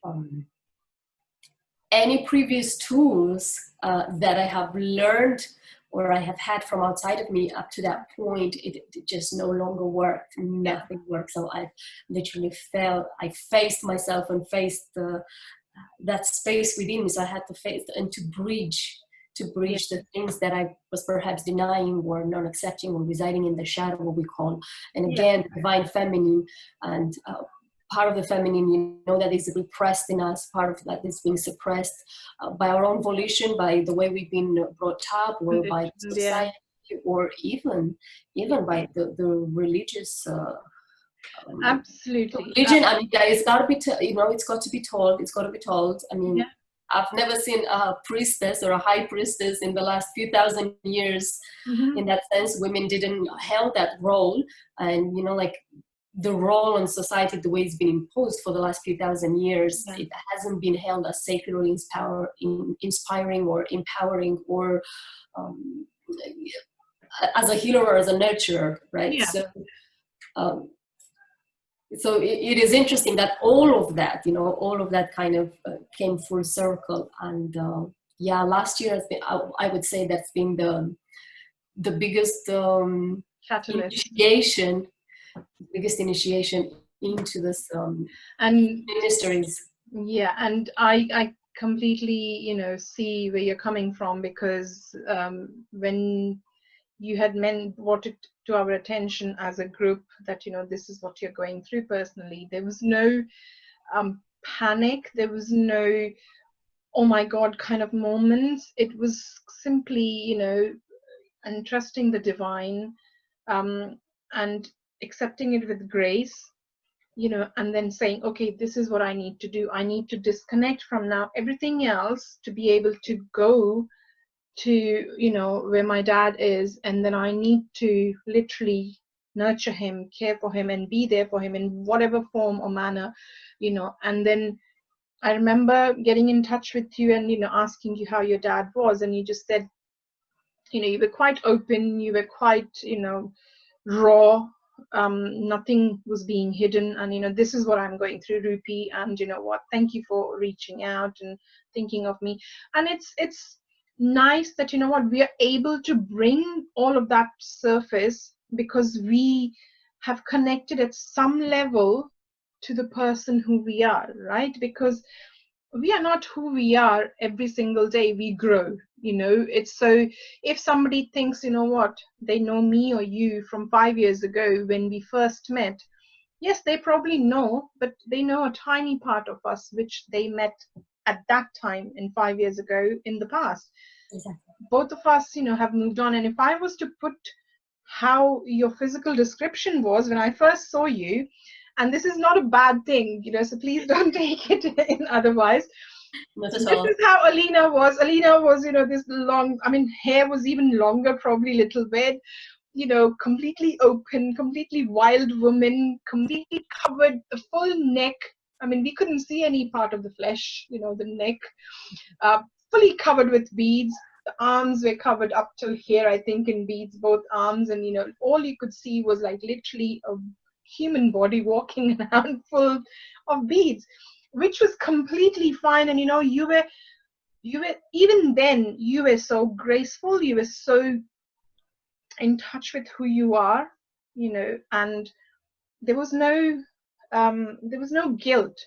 um, any previous tools that I have learned or I have had from outside of me up to that point, it just no longer worked. Nothing worked. So I literally I faced myself and faced that space within me. So I had to face and to bridge the things that I was perhaps denying or not accepting or residing in the shadow, what we call. And again, divine feminine and part of the feminine, you know, that is repressed in us, part of that is being suppressed by our own volition, by the way we've been brought up, or by society, or even by the religious absolutely religion. I mean, it's got to be it's got to be told. I mean, I've never seen a priestess or a high priestess in the last few thousand years. In that sense, women didn't held that role, and like the role in society, the way it's been imposed for the last few thousand years, it hasn't been held as sacred or inspiring or empowering or as a healer or as a nurturer, right? So it is interesting that all of that kind of came full circle. And last year has been, I would say that's been the biggest initiation into this and mysteries. And I completely see where you're coming from, because when you had brought it to our attention as a group that this is what you're going through personally, there was no panic, there was no oh my god kind of moments. It was simply and trusting the divine, and accepting it with grace, and then saying, okay, this is what I need to do. I need to disconnect from now everything else to be able to go to where my dad is, and then I need to literally nurture him, care for him, and be there for him in whatever form or manner, and then I remember getting in touch with you and asking you how your dad was, and you just said you were quite open, you were quite raw, nothing was being hidden, and this is what I'm going through, Rupi, and thank you for reaching out and thinking of me. And it's nice that we are able to bring all of that surface, because we have connected at some level to the person who we are, right? Because we are not who we are every single day. We grow, it's so if somebody thinks they know me or you from 5 years ago when we first met, yes, they probably know, but they know a tiny part of us which they met at that time in 5 years ago in the past. Exactly. Both of us have moved on. And if I was to put how your physical description was when I first saw you, and this is not a bad thing, so please don't take it in otherwise. Not at all. This is how Alina was. Alina was, this long, hair was even longer, probably a little bit, completely open, completely wild woman, completely covered, the full neck. We couldn't see any part of the flesh, the neck, fully covered with beads. The arms were covered up till here, I think, in beads, both arms. And, all you could see was like literally a human body walking around full of beads, which was completely fine. And you were even then, you were so graceful, you were so in touch with who you are, and there was no guilt,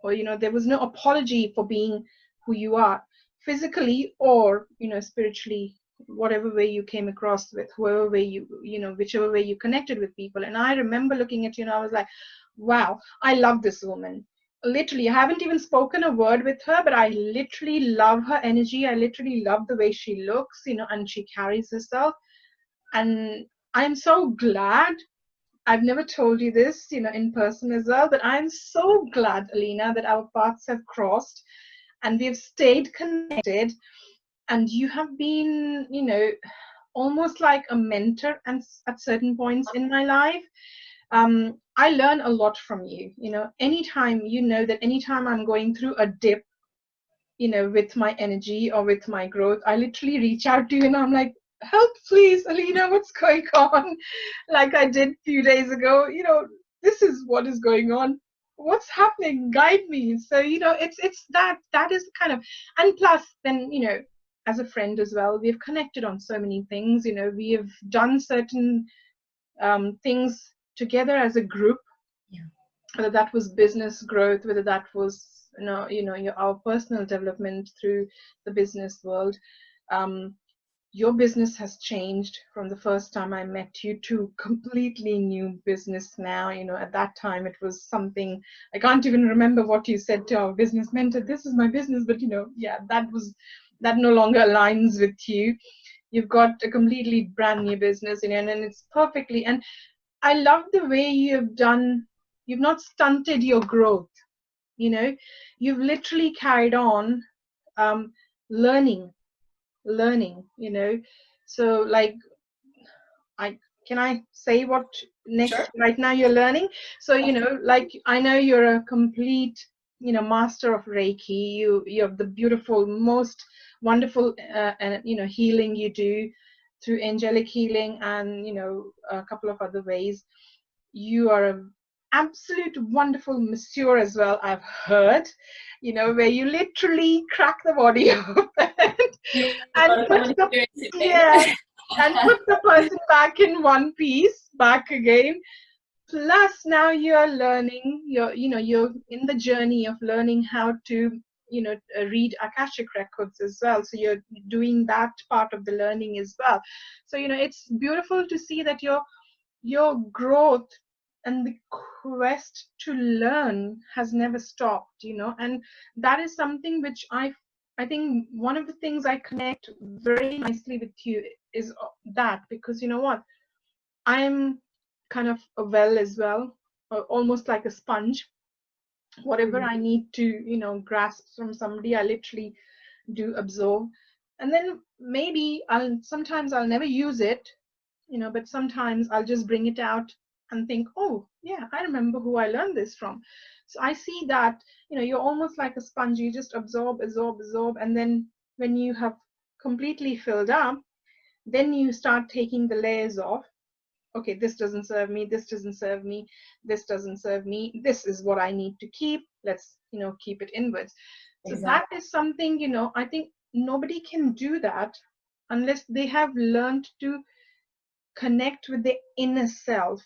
or there was no apology for being who you are, physically or spiritually, whatever way you came across with, whoever way whichever way you connected with people. And I remember looking at you and I was like, wow, I love this woman. Literally, I haven't even spoken a word with her, but I literally love her energy. I literally love the way she looks, and she carries herself. And I'm so glad, I've never told you this, in person as well, but I'm so glad, Alina, that our paths have crossed and we've stayed connected. And you have been, almost like a mentor at certain points in my life. I learn a lot from you, anytime, that anytime I'm going through a dip, with my energy or with my growth, I literally reach out to you and I'm like, help, please, Alina, what's going on? Like I did a few days ago, this is what is going on. what's happening? Guide me. So, it's that is kind of, and plus then, as a friend as well, we've connected on so many things. We have done certain things together as a group, Yeah. whether that was business growth, whether that was our personal development through the business world. Your business has changed from the first time I met you to completely new business now. At that time it was something, I can't even remember what you said to our business mentor, this is my business, but yeah, that no longer aligns with you. You've got a completely brand new business, and it's perfectly, and I love the way you've not stunted your growth. You've literally carried on um, learning, so like, I can I say what Sure. next right now you're learning? So, like, I know you're a complete, master of Reiki. You have the beautiful, most wonderful, and healing you do through angelic healing, and a couple of other ways. You are a absolute wonderful masseur as well, I've heard, where you literally crack the body open You and gotta put come and the, experience yeah, it. and put the person back in one piece, back again. Plus now you're learning, you're in the journey of learning how to read Akashic records as well, so you're doing that part of the learning as well. So it's beautiful to see that your growth and the quest to learn has never stopped, and that is something which I think one of the things I connect very nicely with you is that, because you know what, I'm kind of a well as well, almost like a sponge. Whatever I need to grasp from somebody, I literally do absorb, and then maybe sometimes I'll never use it, but sometimes I'll just bring it out and think, oh yeah, I remember who I learned this from. So I see that you're almost like a sponge. You just absorb, and then when you have completely filled up, then you start taking the layers off. Okay, this doesn't serve me, this doesn't serve me, this doesn't serve me, this is what I need to keep. Let's keep it inwards. So that Exactly. is something, I think nobody can do that unless they have learned to connect with the inner self,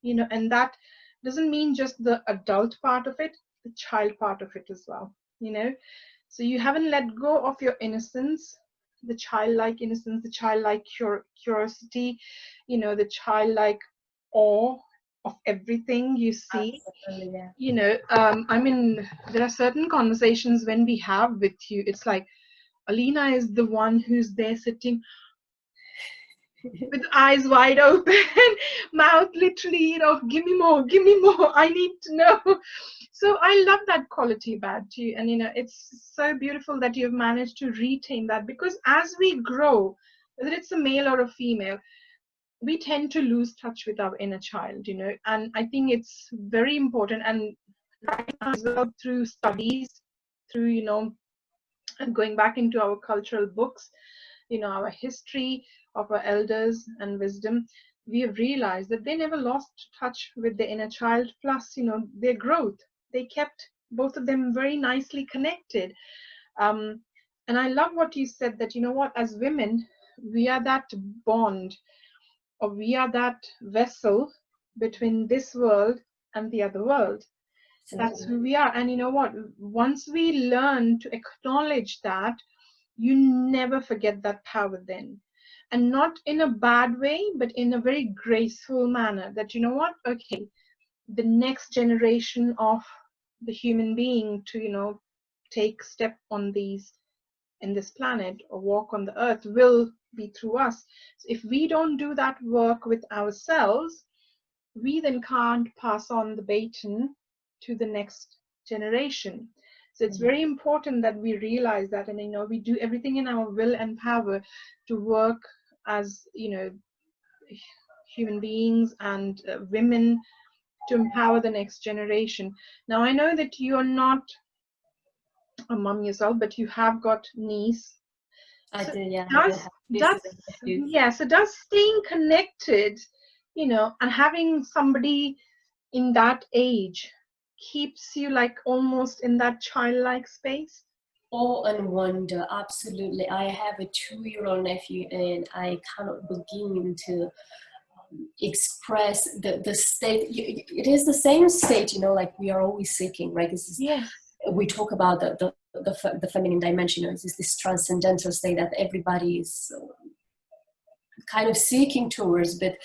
and that doesn't mean just the adult part of it, the child part of it as well. So you haven't let go of your innocence, the childlike innocence, the childlike curiosity, the childlike awe of everything you see. Absolutely, yeah. I mean, there are certain conversations when we have with you, it's like Alina is the one who's there sitting with eyes wide open, mouth literally, give me more, I need to know. So I love that quality about you, and it's so beautiful that you've managed to retain that, because as we grow, whether it's a male or a female, we tend to lose touch with our inner child, and I think it's very important. And right now as well, through studies, through and going back into our cultural books, our history of our elders and wisdom, we have realized that they never lost touch with the inner child, plus their growth. They kept both of them very nicely connected. um, and I love what you said, that what, as women, we are that bond, or we are that vessel between this world and the other world. That's Absolutely. who we are. And what, once we learn to acknowledge that, you never forget that power then. And not in a bad way, but in a very graceful manner, that what, okay, the next generation of the human being to take step on these, in this planet, or walk on the earth, will be through us. So if we don't do that work with ourselves, we then can't pass on the baton to the next generation. So it's very important that we realize that, and we do everything in our will and power to work as human beings and women, to empower the next generation. Now I know that you're not a mom yourself, but you have got niece. I So do, yeah. I do does have does nieces and nephews. yeah, so does staying connected, and having somebody in that age keeps you like almost in that childlike space? Awe and wonder, absolutely. I have a 2-year-old nephew, and I cannot begin to express the state. It is the same state, like we are always seeking, right? This is, Yes. we talk about the feminine dimension. It's this transcendental state that everybody is kind of seeking towards, but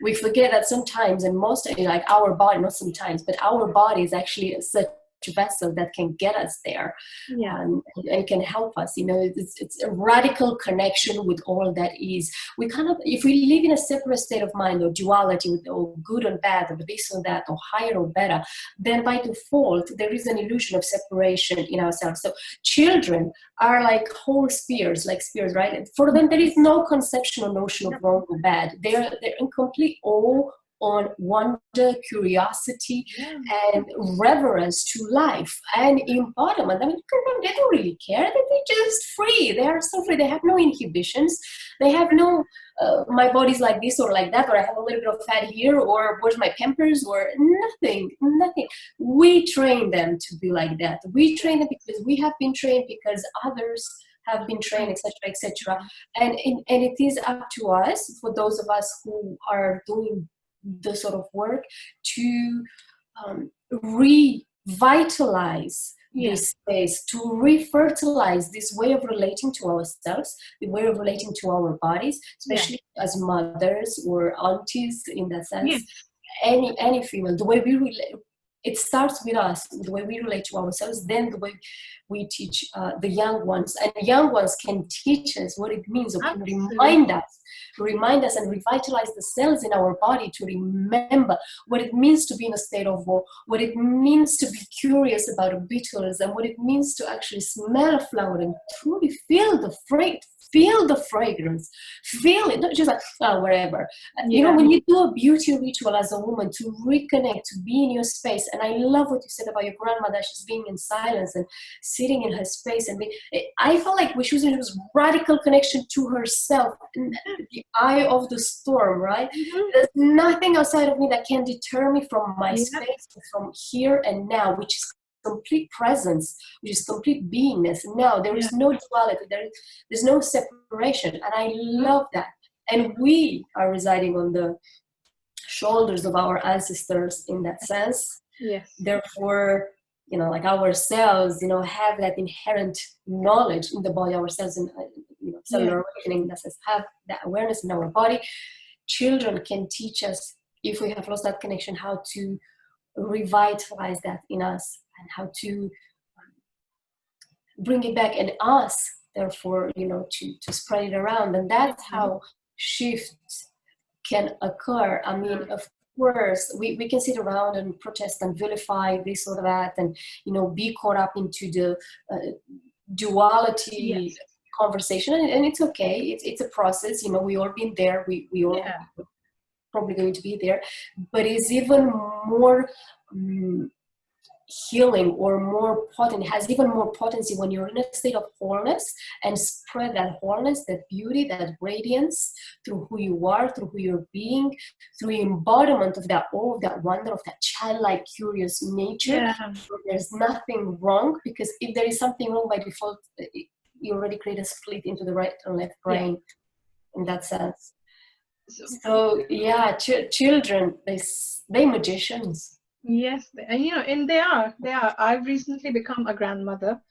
we forget that sometimes, and most, like our body, not sometimes, but our body is actually such a vessel that can get us there, and can help us. It's a radical connection with all that is. We kind of, if we live in a separate state of mind, or duality, or good and bad, or this or that, or higher or better, then by default there is an illusion of separation in ourselves. So children are like whole spheres, right? For them there is no conception or notion of wrong or bad. They're in complete awe, on wonder, curiosity, and reverence to life and embodiment. I mean, they don't really care. They're just free. They are so free. They have no inhibitions. They have no, my body's like this or like that, or I have a little bit of fat here, or where's my pampers, or nothing. We train them to be like that. We train them because we have been trained, because others have been trained, etc., etc. And it is up to us, for those of us who are doing the sort of work, to revitalize this space, to refertilize this way of relating to ourselves, the way of relating to our bodies, especially as mothers or aunties, in that sense. Any female, the way we relate, it starts with us, the way we relate to ourselves, then the way we teach the young ones. And young ones can teach us what it means, or can remind us and revitalize the cells in our body to remember what it means to be in a state of awe, what it means to be curious about beetles, and what it means to actually smell a flower and truly feel the fragrance, feel it, not just like, oh, whatever. When you do a beauty ritual as a woman, to reconnect, to be in your space. And I love what you said about your grandmother. She's being in silence and sitting in her space, and I felt like she was in this radical connection to herself, in the eye of the storm, right? There's nothing outside of me that can deter me from my space, from here and now, which is complete presence, which is complete beingness. Now there is no duality, there's no separation, and I love that. And we are residing on the shoulders of our ancestors in that sense. Therefore, like ourselves, have that inherent knowledge in the body, ourselves, and cellular awakening, that says, have that awareness in our body. Children can teach us, if we have lost that connection, how to revitalize that in us, and how to bring it back in us, therefore, to spread it around. And that's how shifts can occur. I mean, of course, we can sit around and protest and vilify this or that, and, be caught up into the duality conversation, and it's okay. It's a process. We all been there. We all probably going to be there, but it's even more healing, or more potent, has even more potency when you're in a state of wholeness, and spread that wholeness, that beauty, that radiance through who you are, through who you're being, through embodiment of that awe, of that wonder, of that childlike curious nature. There's nothing wrong, because if there is something wrong, by default you already create a split into the right and left brain in that sense. So children, they magicians. Yes, and and they are. I've recently become a grandmother,